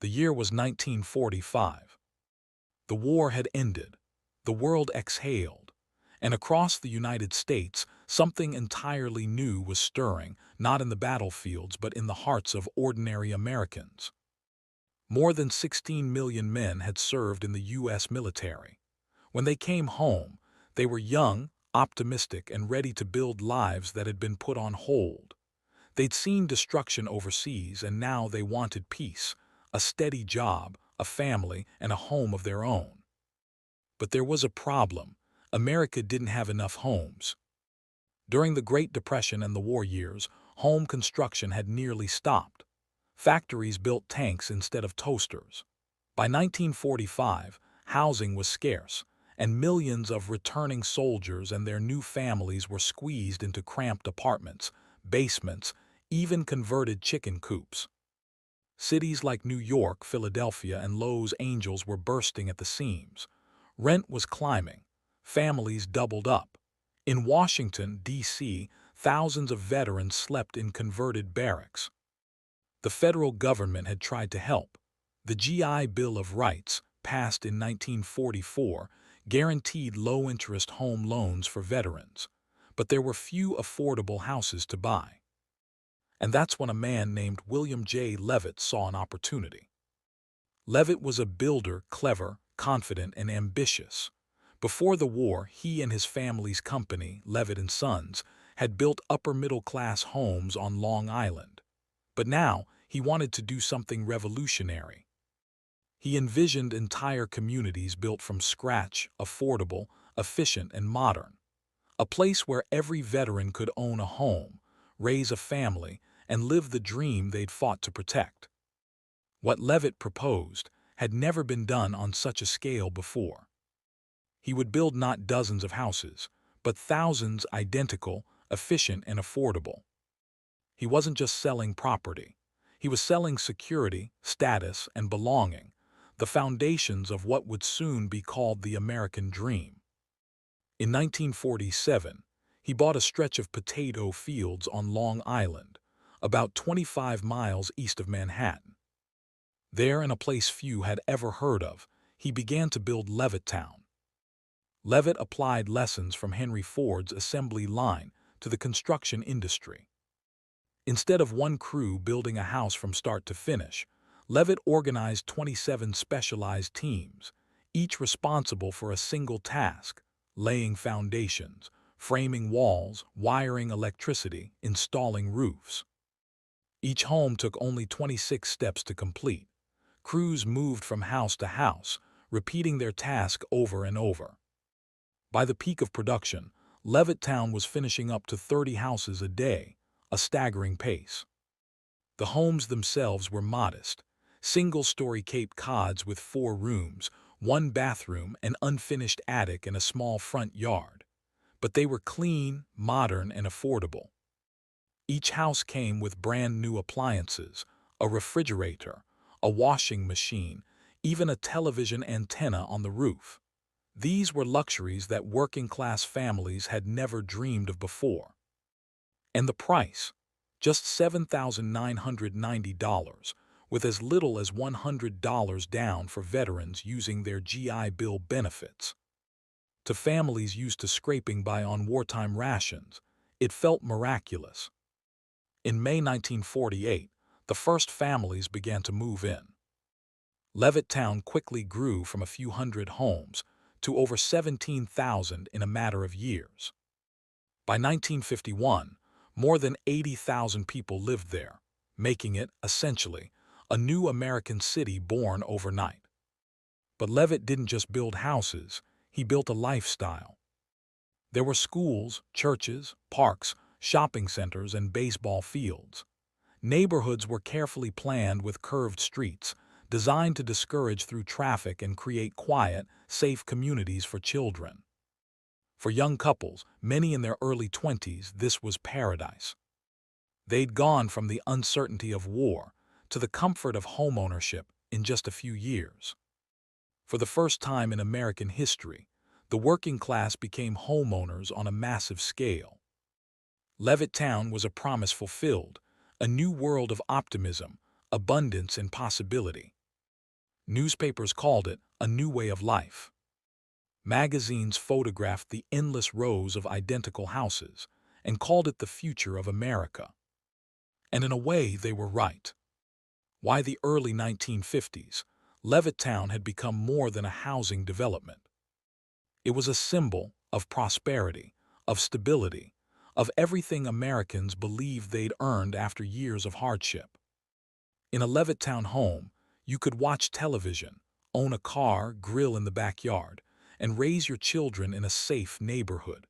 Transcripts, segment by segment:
The year was 1945. The war had ended. The world exhaled. And across the United States, something entirely new was stirring, not in the battlefields but in the hearts of ordinary Americans. More than 16 million men had served in the U.S. military. When they came home, they were young, optimistic, and ready to build lives that had been put on hold. They'd seen destruction overseas, and now they wanted peace, a steady job, a family, and a home of their own. But there was a problem. America didn't have enough homes. During the Great Depression and the war years, home construction had nearly stopped. Factories built tanks instead of toasters. By 1945, housing was scarce, and millions of returning soldiers and their new families were squeezed into cramped apartments, basements, even converted chicken coops. Cities like New York, Philadelphia, and Los Angeles were bursting at the seams. Rent was climbing. Families doubled up. In Washington, D.C., thousands of veterans slept in converted barracks. The federal government had tried to help. The GI Bill of Rights, passed in 1944, guaranteed low-interest home loans for veterans, but there were few affordable houses to buy. And that's when a man named William J. Levitt saw an opportunity. Levitt was a builder, clever, confident, and ambitious. Before the war, he and his family's company, Levitt and Sons, had built upper-middle-class homes on Long Island. But now, he wanted to do something revolutionary. He envisioned entire communities built from scratch, affordable, efficient, and modern. A place where every veteran could own a home, raise a family, and live the dream they'd fought to protect. What Levitt proposed had never been done on such a scale before. He would build not dozens of houses, but thousands identical, efficient, and affordable. He wasn't just selling property. He was selling security, status, and belonging, the foundations of what would soon be called the American dream. In 1947, he bought a stretch of potato fields on Long Island, about 25 miles east of Manhattan. There, in a place few had ever heard of, he began to build Levittown. Levitt applied lessons from Henry Ford's assembly line to the construction industry. Instead of one crew building a house from start to finish, Levitt organized 27 specialized teams, each responsible for a single task: laying foundations, framing walls, wiring electricity, installing roofs. Each home took only 26 steps to complete. Crews moved from house to house, repeating their task over and over. By the peak of production, Levittown was finishing up to 30 houses a day, a staggering pace. The homes themselves were modest, single-story Cape Cods with 4 rooms, 1 bathroom, an unfinished attic, and a small front yard. But they were clean, modern, and affordable. Each house came with brand-new appliances, a refrigerator, a washing machine, even a television antenna on the roof. These were luxuries that working-class families had never dreamed of before. And the price? Just $7,990, with as little as $100 down for veterans using their GI Bill benefits. To families used to scraping by on wartime rations, it felt miraculous. In May 1948, the first families began to move in. Levittown quickly grew from a few hundred homes to over 17,000 in a matter of years. By 1951, more than 80,000 people lived there, making it, essentially, a new American city born overnight. But Levitt didn't just build houses, he built a lifestyle. There were schools, churches, parks, shopping centers, and baseball fields. Neighborhoods were carefully planned with curved streets, designed to discourage through traffic and create quiet, safe communities for children. For young couples, many in their early 20s, this was paradise. They'd gone from the uncertainty of war to the comfort of homeownership in just a few years. For the first time in American history, the working class became homeowners on a massive scale. Levittown was a promise fulfilled, a new world of optimism, abundance, and possibility. Newspapers called it a new way of life. Magazines photographed the endless rows of identical houses and called it the future of America. And in a way, they were right. By the early 1950s, Levittown had become more than a housing development. It was a symbol of prosperity, of stability, of everything Americans believed they'd earned after years of hardship. In a Levittown home, you could watch television, own a car, grill in the backyard, and raise your children in a safe neighborhood.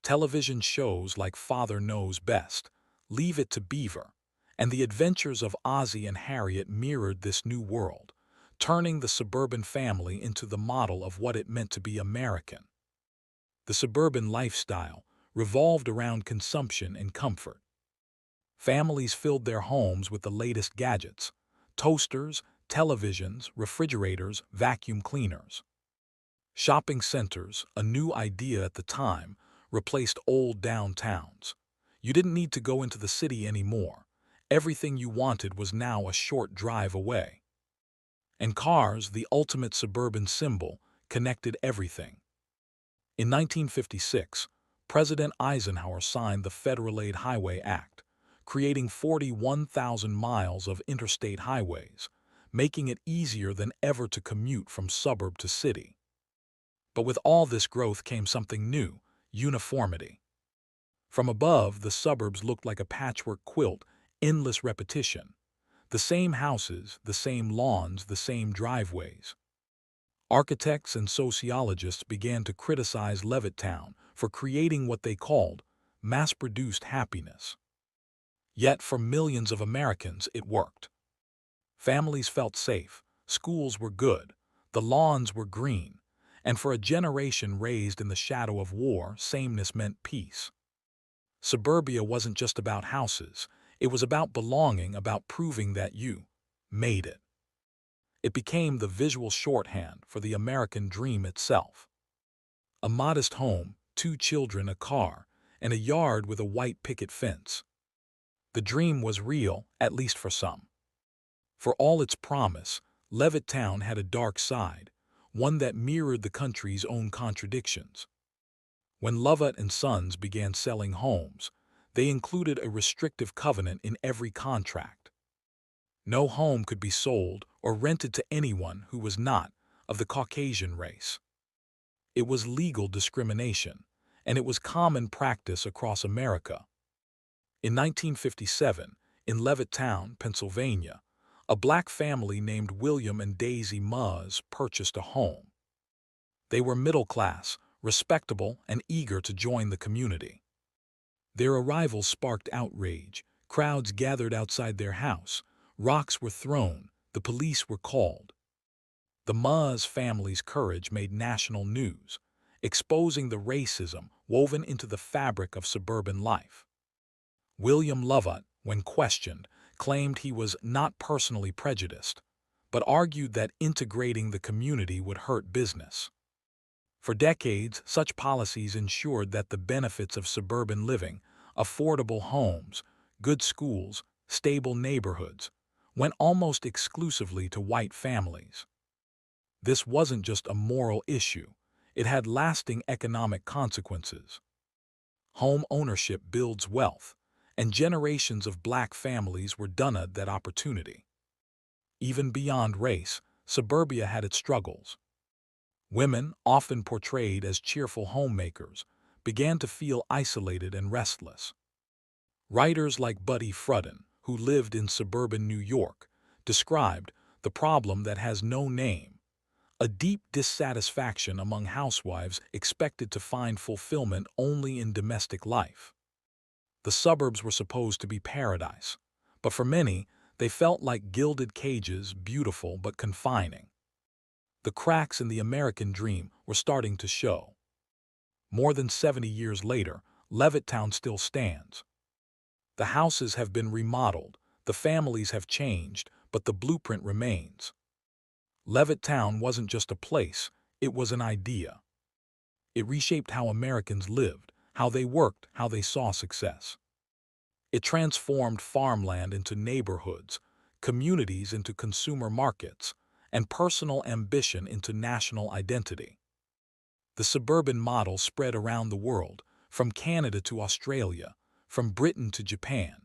Television shows like Father Knows Best, Leave It to Beaver, and The Adventures of Ozzie and Harriet mirrored this new world, turning the suburban family into the model of what it meant to be American. The suburban lifestyle revolved around consumption and comfort. Families filled their homes with the latest gadgets: toasters, televisions, refrigerators, vacuum cleaners. Shopping centers, a new idea at the time, replaced old downtowns. You didn't need to go into the city anymore. Everything you wanted was now a short drive away. And cars, the ultimate suburban symbol, connected everything. In 1956, President Eisenhower signed the Federal Aid Highway Act, creating 41,000 miles of interstate highways, making it easier than ever to commute from suburb to city. But with all this growth came something new: uniformity. From above, the suburbs looked like a patchwork quilt, endless repetition. The same houses, the same lawns, the same driveways. Architects and sociologists began to criticize Levittown for creating what they called mass-produced happiness. Yet for millions of Americans, it worked. Families felt safe, schools were good, the lawns were green, and for a generation raised in the shadow of war, sameness meant peace. Suburbia wasn't just about houses, it was about belonging, about proving that you made it. It became the visual shorthand for the American dream itself. A modest home, 2 children, a car, and a yard with a white picket fence. The dream was real, at least for some. For all its promise, Levittown had a dark side, one that mirrored the country's own contradictions. When Lovett and Sons began selling homes, they included a restrictive covenant in every contract. No home could be sold or rented to anyone who was not of the Caucasian race. It was legal discrimination, and it was common practice across America. In 1957, in Levittown, Pennsylvania, a black family named William and Daisy Muzz purchased a home. They were middle class, respectable, and eager to join the community. Their arrival sparked outrage. Crowds gathered outside their house. Rocks were thrown. The police were called. The Muzz family's courage made national news, exposing the racism woven into the fabric of suburban life. William Lovett, when questioned, claimed he was not personally prejudiced, but argued that integrating the community would hurt business. For decades, such policies ensured that the benefits of suburban living, affordable homes, good schools, stable neighborhoods, went almost exclusively to white families. This wasn't just a moral issue, it had lasting economic consequences. Home ownership builds wealth, and generations of black families were denied that opportunity. Even beyond race, suburbia had its struggles. Women, often portrayed as cheerful homemakers, began to feel isolated and restless. Writers like Buddy Frudden, who lived in suburban New York, described the problem that has no name: a deep dissatisfaction among housewives expected to find fulfillment only in domestic life. The suburbs were supposed to be paradise, but for many, they felt like gilded cages, beautiful but confining. The cracks in the American dream were starting to show. More than 70 years later, Levittown still stands. The houses have been remodeled, the families have changed, but the blueprint remains. Levittown wasn't just a place, it was an idea. It reshaped how Americans lived, how they worked, how they saw success. It transformed farmland into neighborhoods, communities into consumer markets, and personal ambition into national identity. The suburban model spread around the world, from Canada to Australia, from Britain to Japan.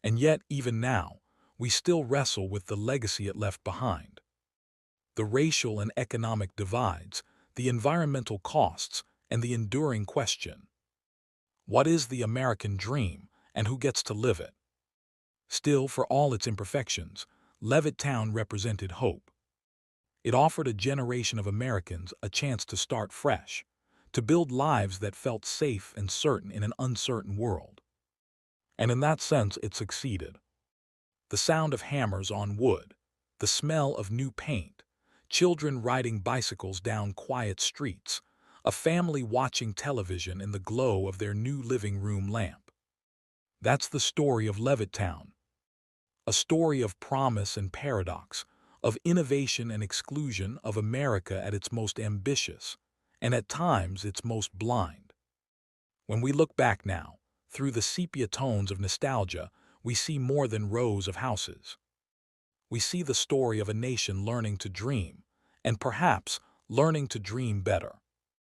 And yet, even now, we still wrestle with the legacy it left behind. The racial and economic divides, the environmental costs, and the enduring question: what is the American dream, and who gets to live it? Still, for all its imperfections, Levittown represented hope. It offered a generation of Americans a chance to start fresh, to build lives that felt safe and certain in an uncertain world. And in that sense, it succeeded. The sound of hammers on wood, the smell of new paint, children riding bicycles down quiet streets, a family watching television in the glow of their new living room lamp. That's the story of Levittown, a story of promise and paradox, of innovation and exclusion, of America at its most ambitious, and at times its most blind. When we look back now, through the sepia tones of nostalgia, we see more than rows of houses. We see the story of a nation learning to dream, and perhaps learning to dream better.